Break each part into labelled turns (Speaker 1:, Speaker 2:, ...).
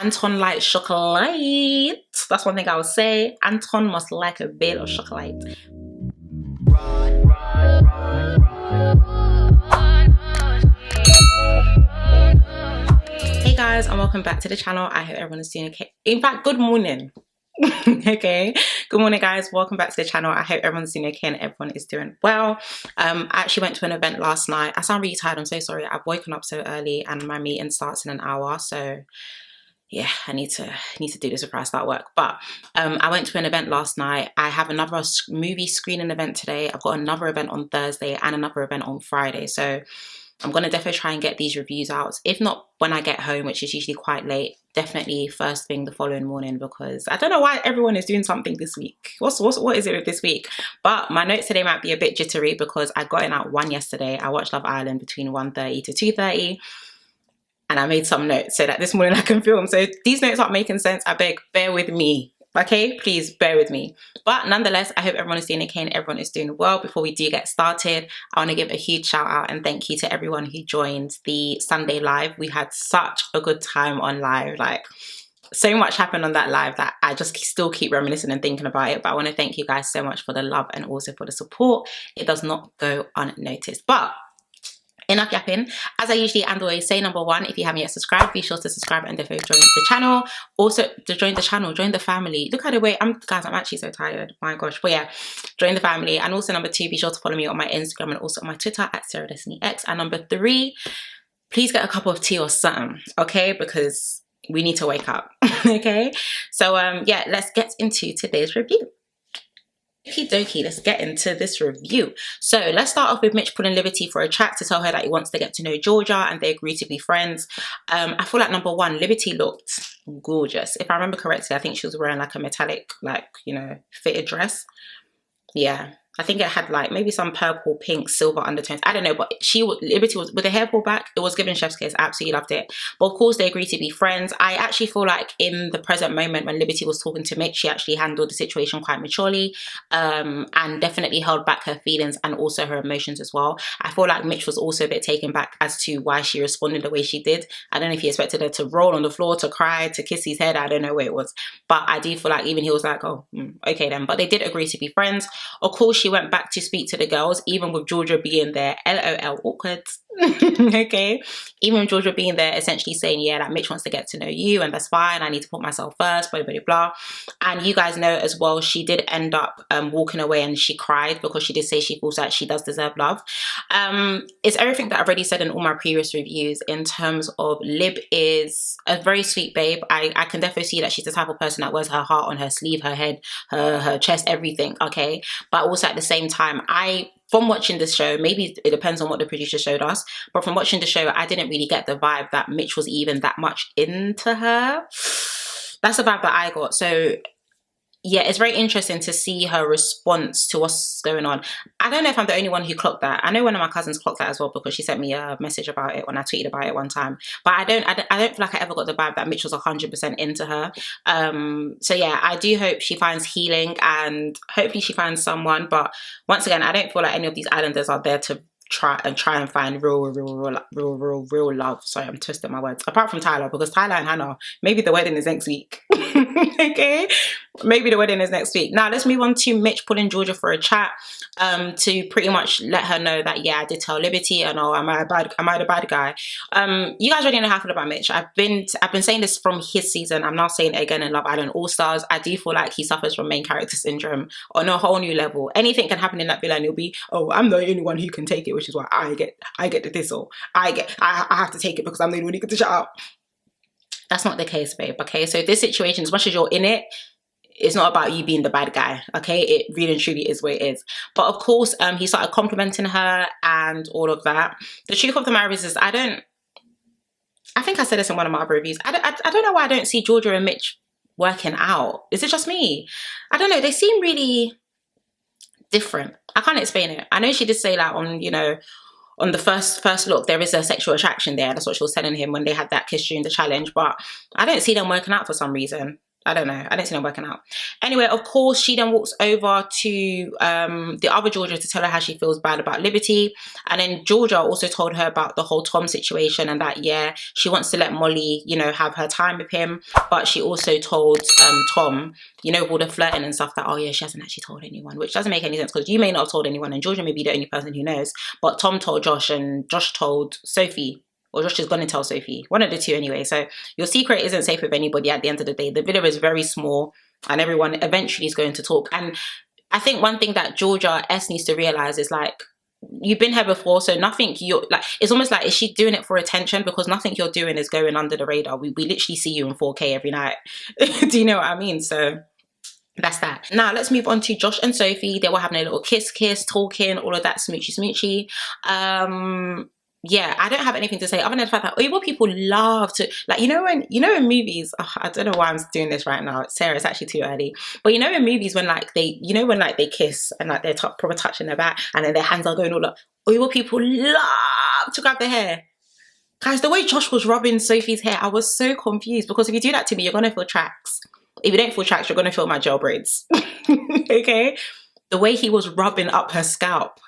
Speaker 1: Anton likes chocolate. That's one thing I would say. Anton must like a bit of chocolate. Hey guys, and welcome back to the channel. I hope everyone is doing okay. In fact, good morning. Okay, good morning guys, welcome back to the channel. I hope everyone's doing okay and everyone is doing well. I actually went to an event last night. I sound really tired, I'm so sorry. I've woken up so early and my meeting starts in an hour, so yeah, I need to do this before I start work. But I went to an event last night. I have another movie screening event today. I've got another event on Thursday and another event on Friday, so I'm gonna definitely try and get these reviews out. If not when I get home, which is usually quite late, definitely first thing the following morning, because I don't know why everyone is doing something this week. What is it with this week? But my notes today might be a bit jittery because I got in at 1 yesterday. I watched Love Island between 1:30 to 2:30. And I made some notes so that this morning I can film. So if these notes aren't making sense, I beg, bear with me. Okay, please bear with me. But nonetheless, I hope everyone is doing okay and everyone is doing well. Before we do get started, I want to give a huge shout out and thank you to everyone who joined the Sunday live. We had such a good time on live. Like, so much happened on that live that I just still keep reminiscing and thinking about it. But I want to thank you guys so much for the love and also for the support. It does not go unnoticed. But enough yapping. As I usually and always say, number one, if you haven't yet subscribed, be sure to subscribe and definitely join the channel. Also, to join the channel, join the family. Look at the way guys, I'm actually so tired. My gosh. But yeah, join the family. And also number two, be sure to follow me on my Instagram and also on my Twitter at SarahDestinyX. And number three, please get a cup of tea or something, okay? Because we need to wake up. Okay? So yeah, let's get into today's review. Okie dokie, let's get into this review. So let's start off with Mitch pulling Liberty for a chat to tell her that he wants to get to know Georgia and they agree to be friends. I feel like number one, Liberty looked gorgeous. If I remember correctly, I think she was wearing like a metallic, like, you know, fitted dress. Yeah. I think it had like maybe some purple, pink, silver undertones. I don't know, but Liberty was with the hair pulled back. It was giving chef's kiss. I absolutely loved it. But of course, they agreed to be friends. I actually feel like in the present moment when Liberty was talking to Mitch, she actually handled the situation quite maturely, and definitely held back her feelings and also her emotions as well. I feel like Mitch was also a bit taken back as to why she responded the way she did. I don't know if he expected her to roll on the floor, to cry, to kiss his head. I don't know where it was, but I do feel like even he was like, oh, okay then. But they did agree to be friends. Of course, she went back to speak to the girls, even with Georgia being there. LOL, awkward. Okay, even with Georgia being there, essentially saying, yeah, that Mitch wants to get to know you and that's fine, I need to put myself first, blah blah blah. And you guys know as well, she did end up walking away and she cried because she did say she feels that she does deserve love. It's everything that I've already said in all my previous reviews in terms of Lib is a very sweet babe. I can definitely see that she's the type of person that wears her heart on her sleeve, her head, her chest, everything. Okay, but also at the same time, from watching this show, maybe it depends on what the producer showed us, but from watching the show, I didn't really get the vibe that Mitch was even that much into her. That's the vibe that I got. So yeah, it's very interesting to see her response to what's going on. I don't know if I'm the only one who clocked that. I know one of my cousins clocked that as well because she sent me a message about it when I tweeted about it one time. But I don't feel like I ever got the vibe that Mitch was 100% into her. So yeah, I do hope she finds healing and hopefully she finds someone. But once again, I don't feel like any of these islanders are there to try and find real love. Sorry, I'm twisting my words. Apart from Tyler, because Tyler and Hannah, maybe the wedding is next week. Okay, maybe the wedding is next week. Now let's move on to Mitch pulling Georgia for a chat to pretty much let her know that, yeah, I did tell Liberty, and oh, am I the bad guy? You guys already know how I feel about Mitch. I've been saying this from his season. I'm now saying it again in Love Island All Stars. I do feel like he suffers from main character syndrome on a whole new level. Anything can happen in that villa and he'll be, oh, I'm the only one who can take it, which is why I get the thistle. I have to take it because I'm the only one who can dish it out. That's not the case, babe. Okay, so this situation, as much as you're in it, it's not about you being the bad guy. Okay, it really and truly is what it is. But of course, he started complimenting her and all of that. The truth of the matter is I think I said this in one of my other reviews. I don't know why I don't see Georgia and Mitch working out. Is it just me? I don't know. They seem really different. I can't explain it. I know she did say that on, you know, on the first look, there is a sexual attraction there. That's what she was telling him when they had that kiss during the challenge. But I don't see them working out for some reason. I don't know. I don't see them working out. Anyway, of course, she then walks over to the other Georgia to tell her how she feels bad about Liberty. And then Georgia also told her about the whole Tom situation and that, yeah, she wants to let Molly, you know, have her time with him. But she also told Tom, you know, with all the flirting and stuff that, oh yeah, she hasn't actually told anyone, which doesn't make any sense because you may not have told anyone and Georgia may be the only person who knows. But Tom told Josh and Josh told Sophie. Or Josh is going to tell Sophie. One of the two anyway. So your secret isn't safe with anybody at the end of the day. The villa is very small and everyone eventually is going to talk. And I think one thing that Georgia S needs to realize is like, you've been here before, so nothing you're like, it's almost like, is she doing it for attention? Because nothing you're doing is going under the radar. We literally see you in 4K every night. Do you know what I mean? So that's that. Now let's move on to Josh and Sophie. They were having a little kiss, talking, all of that smoochy. Yeah, I don't have anything to say other than the fact that Igbo people love to, like, you know in movies, oh, I don't know why I'm doing this right now, Sarah, it's actually too early, but you know in movies when like they, you know when like they kiss and like they're proper touching their back and then their hands are going all up, Igbo people love to grab their hair. Guys, the way Josh was rubbing Sophie's hair, I was so confused because if you do that to me, you're gonna feel tracks. If you don't feel tracks, you're gonna feel my gel braids. Okay? The way he was rubbing up her scalp,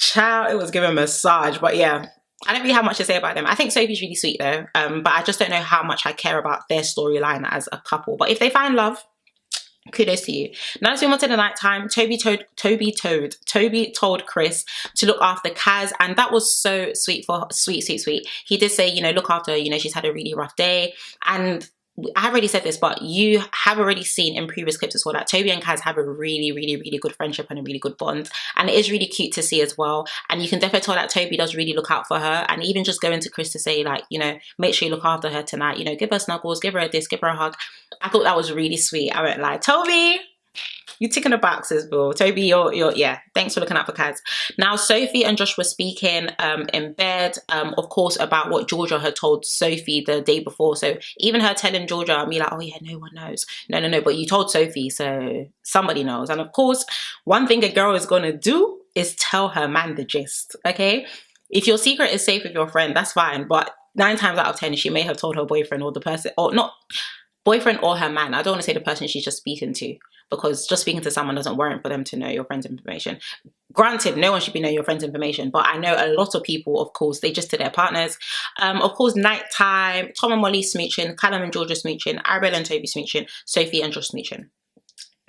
Speaker 1: child, it was giving a massage. But yeah, I don't really have much to say about them. I think Sophie's really sweet though, but I just don't know how much I care about their storyline as a couple. But if they find love, kudos to you. Now let's move on to the nighttime. Toby told Chris to look after Kaz, and that was so sweet for sweet. He did say, you know, look after her, you know, she's had a really rough day. And I have already said this, but you have already seen in previous clips as well that Toby and Kaz have a really good friendship and a really good bond, and it is really cute to see as well. And you can definitely tell that Toby does really look out for her, and even just going to Chris to say, like, you know, make sure you look after her tonight, you know, give her snuggles, give her a this, give her a hug. I thought that was really sweet. I went like, Toby, you ticking the boxes, bro. Toby, you're yeah, thanks for looking out for Kaz. Now Sophie and Josh were speaking in bed, of course, about what Georgia had told Sophie the day before. So even her telling Georgia, me like, oh yeah, no one knows. No, but you told Sophie, so somebody knows. And of course, one thing a girl is gonna do is tell her man the gist. Okay, if your secret is safe with your friend, that's fine, but 9 times out of 10 she may have told her boyfriend or the person, or not boyfriend or her man. I don't want to say the person she's just speaking to, because just speaking to someone doesn't warrant for them to know your friend's information. Granted, no one should be knowing your friend's information, but I know a lot of people, of course, they just to their partners. Of course, nighttime, Tom and Molly smooching, Callum and Georgia smooching, Arabella and Toby smooching, Sophie and Josh smooching.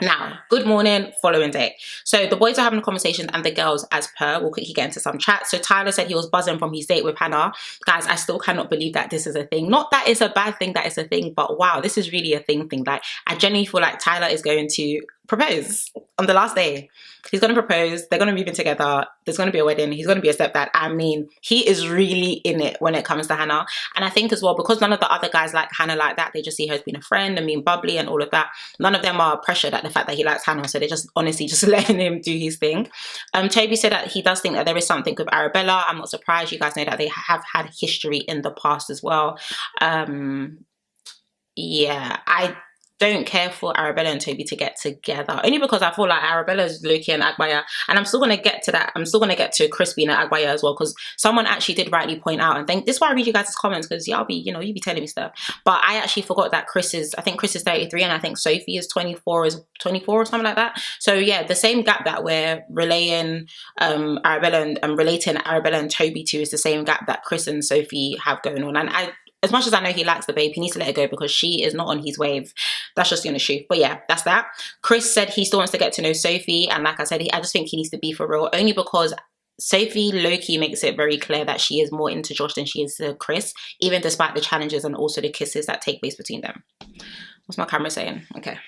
Speaker 1: Now, good morning, following day. So the boys are having conversations and the girls as per. We'll quickly get into some chat. So Tyler said he was buzzing from his date with Hannah. Guys, I still cannot believe that this is a thing. Not that it's a bad thing that it's a thing, but wow, this is really a thing. Like, I genuinely feel like Tyler is going to propose on the last day. He's going to propose. They're going to move in together. There's going to be a wedding. He's going to be a stepdad. I mean, he is really in it when it comes to Hannah. And I think as well, because none of the other guys like Hannah like that, they just see her as being a friend and being bubbly and all of that. None of them are pressured at the fact that he likes Hannah. So they're just honestly just letting him do his thing. Toby said that he does think that there is something with Arabella. I'm not surprised. You guys know that they have had history in the past as well. Yeah, I don't care for Arabella and Toby to get together, only because I feel like Arabella's Loki and Agbaya, and I'm still going to get to that. I'm still going to get to Chris being at Agbaya as well, because someone actually did rightly point out, and think this is why I read you guys' comments, because y'all be, you know, you be telling me stuff, but I actually forgot that I think Chris is 33 and I think Sophie is 24 or something like that. So yeah, the same gap that we're relaying Arabella and relating Arabella and Toby to is the same gap that Chris and Sophie have going on. And as much as I know he likes the babe, he needs to let her go because she is not on his wave. That's just the honest truth. But yeah, that's that. Chris said he still wants to get to know Sophie. And like I said, I just think he needs to be for real. Only because Sophie low-key makes it very clear that she is more into Josh than she is to Chris, even despite the challenges and also the kisses that take place between them. What's my camera saying? Okay.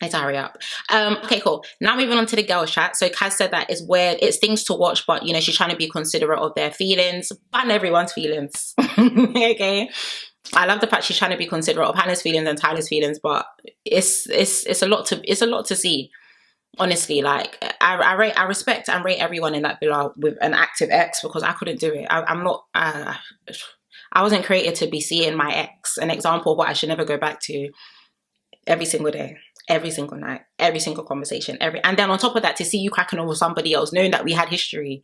Speaker 1: Let's hurry up. Okay, cool. Now moving on to the girls chat. So Kaz said that it's weird, it's things to watch, but you know, she's trying to be considerate of their feelings and everyone's feelings. Okay. I love the fact she's trying to be considerate of Hannah's feelings and Tyler's feelings, but it's a lot to see. Honestly, like I respect and rate everyone in that villa with an active ex, because I couldn't do it. I wasn't created to be seeing my ex, an example of what I should never go back to, every single day, every single night, every single conversation, and then on top of that, to see you cracking on with somebody else, knowing that we had history.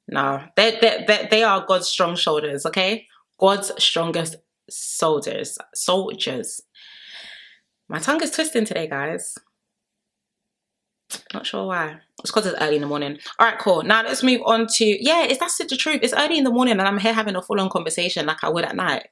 Speaker 1: No, they are God's strong shoulders, okay? God's strongest soldiers. My tongue is twisting today, guys. Not sure why. It's because it's early in the morning. All right, cool. Now let's move on to, that's the truth. It's early in the morning and I'm here having a full-on conversation like I would at night.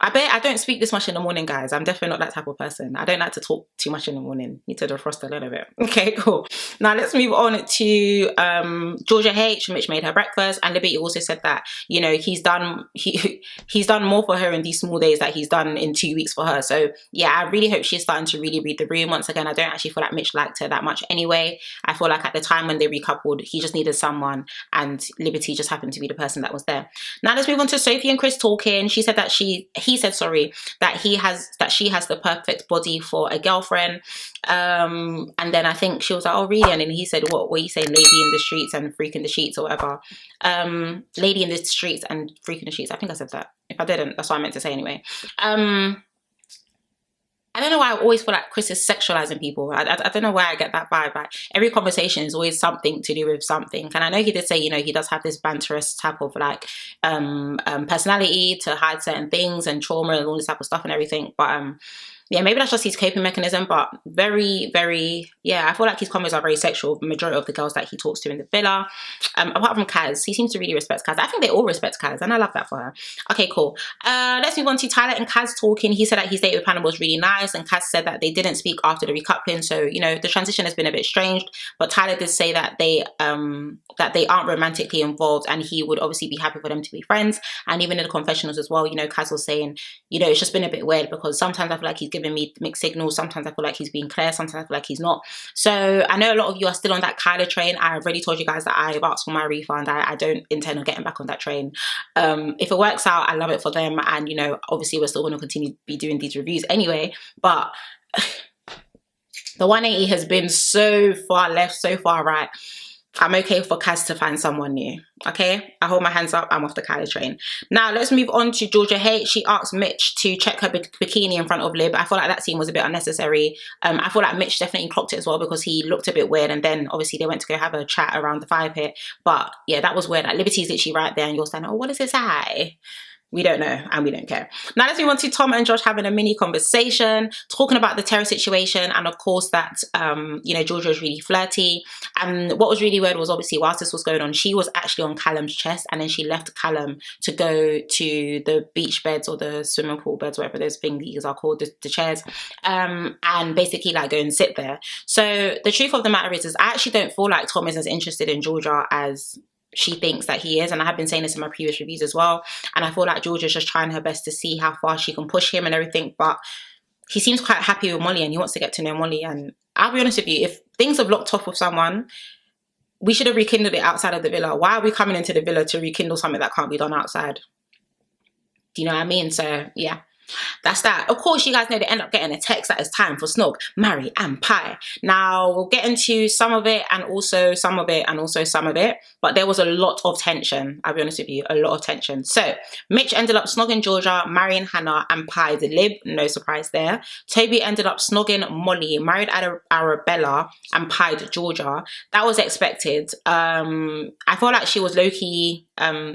Speaker 1: I bet I don't speak this much in the morning, guys. I'm definitely not that type of person. I don't like to talk too much in the morning. Need to defrost a little bit. Okay, cool. Now let's move on to Georgia H. Mitch made her breakfast, and Liberty also said that, you know, he's done more for her in these small days that he's done in 2 weeks for her. So yeah, I really hope she's starting to really read the room. Once again, I don't actually feel like Mitch liked her that much anyway. I feel like at the time when they recoupled, he just needed someone, and Liberty just happened to be the person that was there. Now let's move on to Sophie and Chris talking. She said that he said that she has the perfect body for a girlfriend, and then I think she was like, oh really? And then he said, what were you saying, lady in the streets and freak in the sheets or whatever, lady in the streets and freak in the sheets. I think I said that. If I didn't, that's what I meant to say anyway. I don't know why I always feel like Chris is sexualizing people. I don't know where I get that vibe. Like, every conversation is always something to do with something. And I know he did say, you know, he does have this banterous type of like personality to hide certain things and trauma and all this type of stuff and everything. But yeah, maybe that's just his coping mechanism, but very, very, yeah, I feel like his comments are very sexual, the majority of the girls that he talks to in the villa. Apart from Kaz, he seems to really respect Kaz. I think they all respect Kaz, and I love that for her. Okay, cool. Let's move on to Tyler and Kaz talking. He said that his date with Hannah was really nice, and Kaz said that they didn't speak after the recoupling, so, you know, the transition has been a bit strange, but Tyler did say that they aren't romantically involved, and he would obviously be happy for them to be friends. And even in the confessionals as well, you know, Kaz was saying, you know, it's just been a bit weird because sometimes I feel like he's giving me mixed signals, sometimes I feel like he's being clear, sometimes I feel like he's not. So I know a lot of you are still on that Kyler train. I've already told you guys that I've asked for my refund. I don't intend on getting back on that train. If it works out, I love it for them, and you know, obviously we're still going to continue to be doing these reviews anyway, but the 180 has been so far left, so far right. I'm okay for Kaz to find someone new. Okay, I hold my hands up. I'm off the Kylie train. Now let's move on to Georgia H. She asked Mitch to check her bikini in front of Lib. I feel like that scene was a bit unnecessary. I feel like Mitch definitely clocked it as well because he looked a bit weird, and then obviously they went to go have a chat around the fire pit. But yeah, that was weird. Like, Liberty's literally right there and you're saying, oh, what does it say? We don't know and we don't care. Now let's move on to Tom and Josh having a mini conversation, talking about the terror situation, and of course that, you know, Georgia was really flirty. And what was really weird was obviously whilst this was going on, she was actually on Callum's chest, and then she left Callum to go to the beach beds or the swimming pool beds, whatever those things are called, the chairs, and basically like go and sit there. So the truth of the matter is I actually don't feel like Tom is as interested in Georgia as she thinks that he is, and I have been saying this in my previous reviews as well, and I feel like Georgia's just trying her best to see how far she can push him and everything, but he seems quite happy with Molly and he wants to get to know Molly. And I'll be honest with you, if things have locked off with someone, we should have rekindled it outside of the villa. Why are we coming into the villa to rekindle something that can't be done outside? Do you know what I mean? So yeah, that's that. Of course, you guys know they end up getting a text that it's time for Snog, marry and pie. Now we'll get into some of it and also some of it and also some of it, but there was a lot of tension. I'll be honest with you, a lot of tension. So Mitch ended up snogging Georgia, marrying Hannah, and pied Lib. No surprise there. Toby ended up snogging Molly, married Arabella, and pied Georgia. That was expected. I felt like she was low-key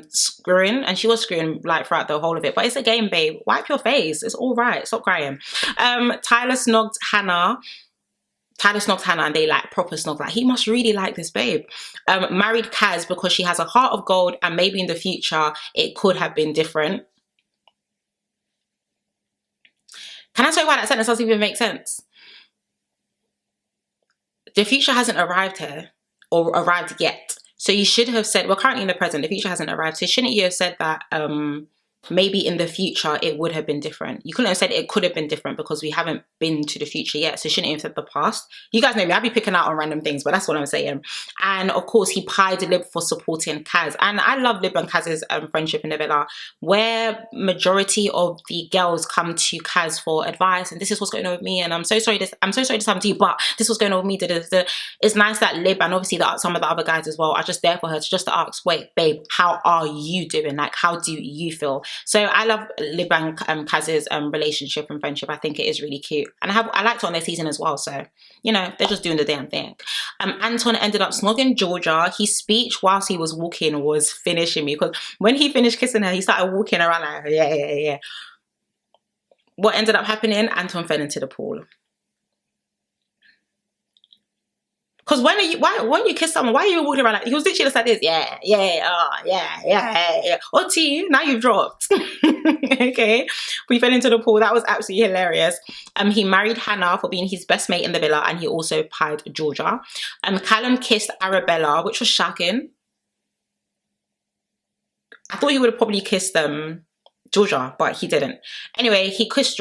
Speaker 1: screwing, and she was screwing like throughout the whole of it, but it's a game, babe. Wipe your face. It's all right. Stop crying. Tyler snogged Hannah, and they like proper snog. Like, he must really like this babe. Married Kaz because she has a heart of gold, and maybe in the future it could have been different. Can I tell you why that sentence doesn't even make sense? The future hasn't arrived here or arrived yet. So you should have said, we're currently in the present, the future hasn't arrived. So shouldn't you have said that maybe in the future it would have been different? You couldn't have said it could have been different because we haven't been to the future yet. So shouldn't you have said the past? You guys know me, I'd be picking out on random things, but that's what I'm saying. And of course he pied Lib for supporting Kaz. And I love Lib and Kaz's friendship in the villa, where majority of the girls come to Kaz for advice, and this is what's going on with me, and I'm so sorry this happened to you, but this was going on with me. It's nice that Lib and obviously some of the other guys as well are just there for her to ask, wait babe, how are you doing? Like, how do you feel? So I love Lib and Kaz's relationship and friendship. I think it is really cute, and I liked it on their season as well. So, you know, they're just doing the damn thing. Anton ended up snogging Georgia. His speech whilst he was walking was finishing me, because when he finished kissing her, he started walking around like, yeah. What ended up happening? Anton fell into the pool. Because when you kiss someone, why are you walking around like, he was literally just like this, yeah, or to you, now you've dropped. Okay, we fell into the pool. That was absolutely hilarious. He married Hannah for being his best mate in the villa, and he also pied Georgia. Callum kissed Arabella, which was shocking. I thought he would have probably kissed Georgia, but he didn't. Anyway, he kissed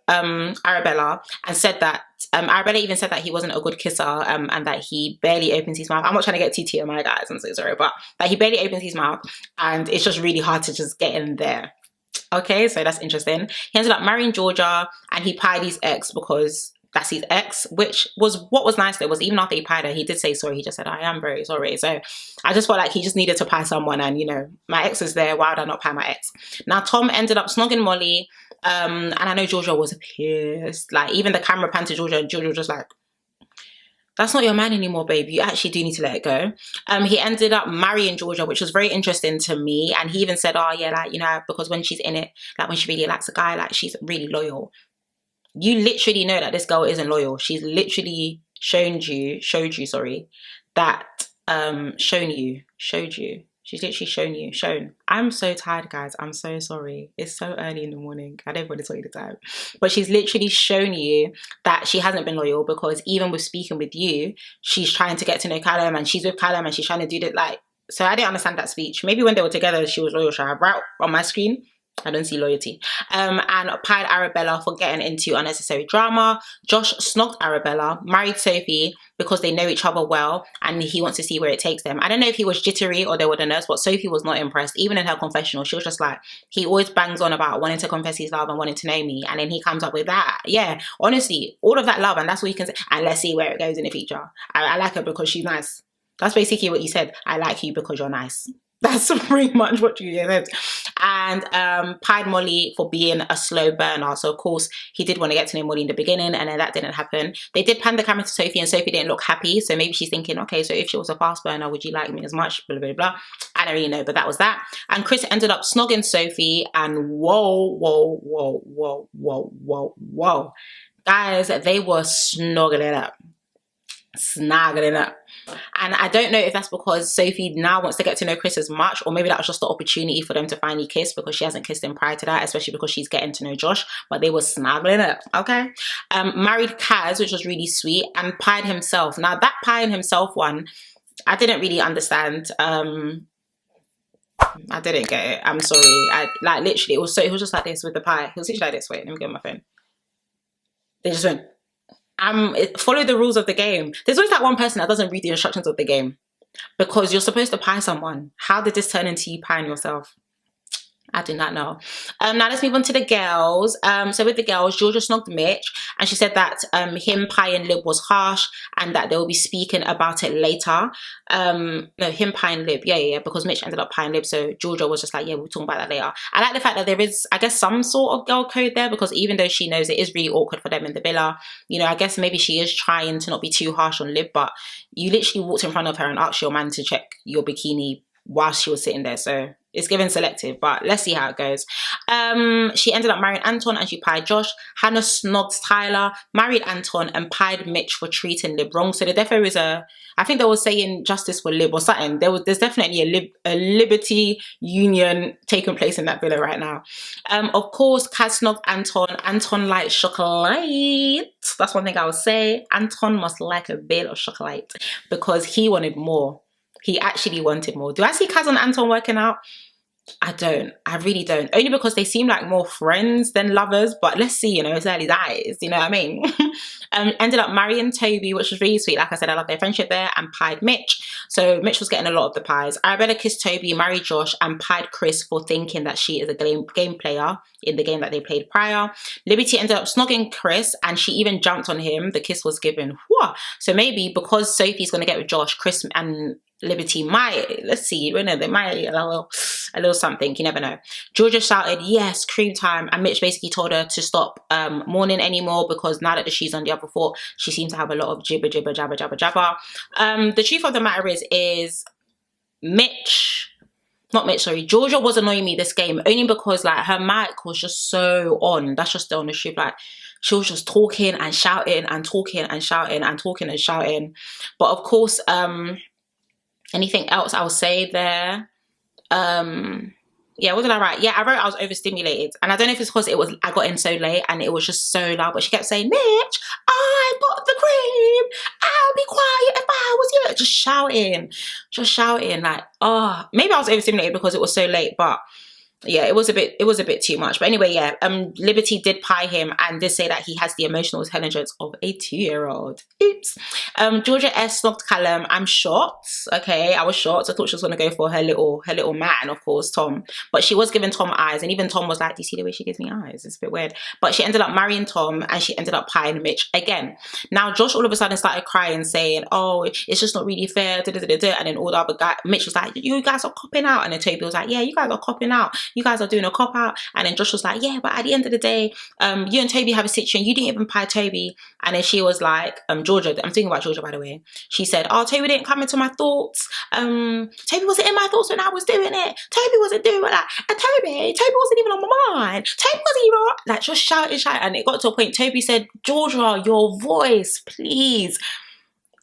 Speaker 1: Arabella, and said that Arabella even said that he wasn't a good kisser, and that he barely opens his mouth. I'm not trying to get TTMI, guys, I'm so sorry, but that he barely opens his mouth, and it's just really hard to just get in there. Okay, so that's interesting. He ended up marrying Georgia, and he pied his ex because that's his ex, which was what was nice though, was even after he pied her, he did say sorry. He just said, I am very sorry. So I just felt like he just needed to pie someone, and you know, my ex is there, why would I not pie my ex? Now Tom ended up snogging Molly, and I know Georgia was pissed. Like, even the camera panned to Georgia, and Georgia was just like, that's not your man anymore, babe. You actually do need to let it go. He ended up marrying Georgia, which was very interesting to me. And he even said, oh yeah, like, you know, because when she's in it, like when she really likes a guy, like she's really loyal. You literally know that this girl isn't loyal. She's literally showed you that, she's literally shown. I'm so tired, guys. I'm so sorry. It's so early in the morning. I don't want to tell you the time. But she's literally shown you that she hasn't been loyal, because even with speaking with you, she's trying to get to know Callum, and she's with Callum, and she's trying to do that, like, so I didn't understand that speech. Maybe when they were together, she was loyal. Right on my screen, I don't see loyalty. And pied Arabella for getting into unnecessary drama. Josh snogged Arabella, married Sophie because they know each other well, and he wants to see where it takes them. I don't know if he was jittery or they were the nurse, but Sophie was not impressed. Even in her confessional, she was just like, he always bangs on about wanting to confess his love and wanting to know me, and then he comes up with that. Yeah, honestly, all of that love, and that's what you can say. And let's see where it goes in the future. I like her because she's nice. That's basically what you said. I like you because you're nice. That's pretty much what you said. And pied Molly for being a slow burner. So of course he did want to get to know Molly in the beginning, and then that didn't happen. They did pan the camera to Sophie, and Sophie didn't look happy. So maybe she's thinking, okay, so if she was a fast burner, would you like me as much? Blah, blah, blah. I don't really know, but that was that. And Chris ended up snogging Sophie, and whoa. Guys, they were snogging it up. And I don't know if that's because Sophie now wants to get to know Chris as much, or maybe that was just the opportunity for them to finally kiss, because she hasn't kissed him prior to that, especially because she's getting to know Josh. But they were snuggling up, okay? Married Kaz, which was really sweet, and pied himself. Now that pieing himself one, I didn't really understand. I didn't get it. I'm sorry. I like literally, it was just like this with the pie. He was literally like this. Wait, let me get my phone. They just went, follow the rules of the game. There's always that one person that doesn't read the instructions of the game, because you're supposed to pie someone. How did this turn into you pieing yourself? I do not know. Now let's move on to the girls. So with the girls, Georgia snogged Mitch, and she said that him pieing Lib was harsh, and that they will be speaking about it later. No, him pieing Lib, yeah, because Mitch ended up pieing Lib, so Georgia was just like, yeah, we'll talk about that later. I like the fact that there is, I guess, some sort of girl code there, because even though she knows it is really awkward for them in the villa, you know, I guess maybe she is trying to not be too harsh on Lib, but you literally walked in front of her and asked your man to check your bikini while she was sitting there, so it's given selective, but let's see how it goes. She ended up marrying Anton, and she pied Josh. Hannah snogged Tyler, married Anton, and pied Mitch for treating Lib wrong. So there definitely is I think they were saying justice for Lib or something. There's definitely a liberty union taking place in that villa right now. Of course, Kaz snogged Anton. Anton likes chocolate. That's one thing I would say. Anton must like a bit of chocolate, because he wanted more. He actually wanted more. Do I see Kaz and Anton working out? I don't. I really don't. Only because they seem like more friends than lovers. But let's see, you know, it's early days. You know what I mean? Ended up marrying Toby, which was really sweet. Like I said, I love their friendship there. And pied Mitch. So Mitch was getting a lot of the pies. Arabella kissed Toby, married Josh, and pied Chris for thinking that she is a game player in the game that they played prior. Liberty ended up snogging Chris, and she even jumped on him. The kiss was given. Whoa. So maybe because Sophie's going to get with Josh, Chris and Liberty might, let's see, you know, they might a little something, you never know. Georgia shouted, yes, cream time, and Mitch basically told her to stop mourning anymore, because now that she's on the other foot, she seems to have a lot of jabber. The truth of the matter is Mitch, not Mitch, sorry, Georgia was annoying me this game only because like her mic was just so on. That's just the honest truth. Like she was just talking and shouting and talking and shouting and talking and shouting. But of course, anything else I'll say there? Yeah, what did I write? Yeah, I wrote I was overstimulated. And I don't know if it's because I got in so late and it was just so loud, but she kept saying, Mitch, I got the cream. I'll be quiet if I was you. Just shouting like, oh, maybe I was overstimulated because it was so late, but yeah, it was a bit too much. But anyway, yeah, Liberty did pie him and did say that he has the emotional intelligence of a 2-year-old. Oops. Georgia S snogged Callum. I'm shocked. Okay, I was shocked. I thought she was gonna go for her little man, of course, Tom. But she was giving Tom eyes, and even Tom was like, "Do you see the way she gives me eyes? It's a bit weird." But she ended up marrying Tom, and she ended up pieing Mitch again. Now Josh all of a sudden started crying, saying, "Oh, it's just not really fair." And then all the other guys, Mitch was like, "You guys are copping out," and then Toby was like, "Yeah, you guys are copping out. You guys are doing a cop out." And then Josh was like, "Yeah, but at the end of the day, you and Toby have a situation. You didn't even pie Toby." And then she was like, Georgia, I'm thinking about Georgia, by the way. She said, "Oh, Toby didn't come into my thoughts. Toby wasn't in my thoughts when I was doing it. Toby wasn't doing that. And Toby wasn't even on my mind. Toby wasn't even on," like just shouting. And it got to a point, Toby said, "Georgia, your voice, please.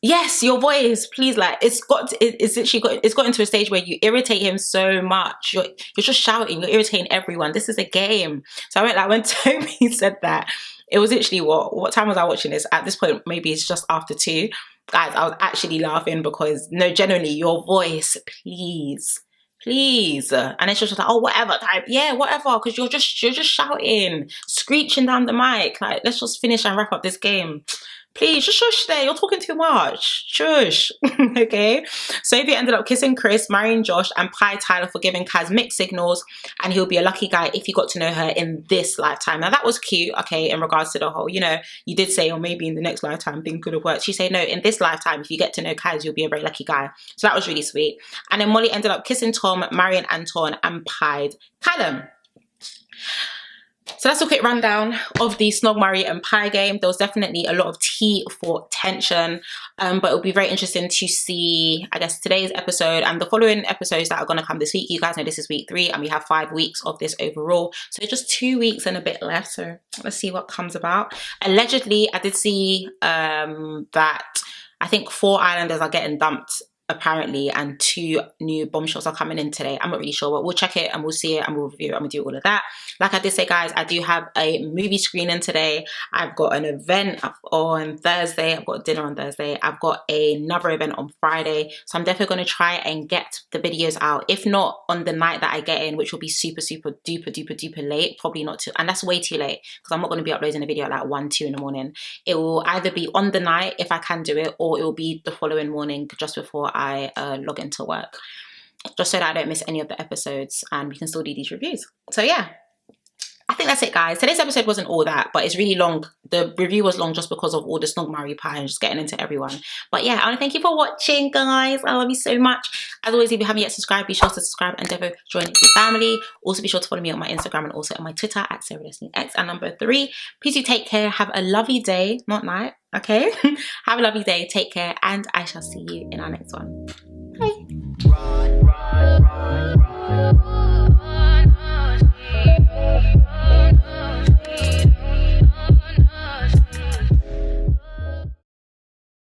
Speaker 1: Yes, your voice, please." Like it's got into a stage where you irritate him so much. You're just shouting, you're irritating everyone. This is a game. So I went like, when Toby said that, it was literally what time was I watching this? At this point, maybe it's just after 2. Guys, I was actually laughing because no, genuinely, your voice, please. And it's just like, oh, whatever type. Yeah, whatever, because you're just shouting, screeching down the mic. Like, let's just finish and wrap up this game. Please, just shush there. You're talking too much. Shush. Okay. Sophie ended up kissing Chris, marrying Josh, and pie Tyler for giving Kaz mixed signals. And he'll be a lucky guy if he got to know her in this lifetime. Now, that was cute, okay, in regards to the whole, you know, you did say, or maybe in the next lifetime, things could have worked. She said, no, in this lifetime, if you get to know Kaz, you'll be a very lucky guy. So that was really sweet. And then Molly ended up kissing Tom, marrying Anton, and pied Callum. So that's a quick rundown of the Snog, Marry and Pie game. There was definitely a lot of tea for tension, but it'll be very interesting to see, I guess, today's episode and the following episodes that are going to come this week. You guys know this is week 3 and we have 5 weeks of this overall. So just 2 weeks and a bit left. So let's see what comes about. Allegedly, I did see that I think 4 islanders are getting dumped apparently, and 2 new bombshells are coming in today. I'm not really sure, but we'll check it and we'll see it and we'll review it and we'll do all of that. Like I did say, guys, I do have a movie screening today. I've got an event on Thursday. I've got dinner on Thursday. I've got another event on Friday. So I'm definitely going to try and get the videos out. If not on the night that I get in, which will be super duper late, probably not too, and that's way too late because I'm not going to be uploading a video at like 1, 2 in the morning. It will either be on the night if I can do it, or it will be the following morning just before I log into work, just so that I don't miss any of the episodes and we can still do these reviews. So yeah, I think that's it, guys. Today's episode wasn't all that, but it's really long. The review was long just because of all the Snog, Marry, Pie and just getting into everyone. But yeah, I want to thank you for watching, guys. I love you so much. As always, if you haven't yet subscribed, be sure to subscribe and definitely join the family. Also, be sure to follow me on my Instagram and also on my Twitter at SarahDestinyX. And number 3, please do take care. Have a lovely day, not night, okay? Have a lovely day. Take care, and I shall see you in our next one.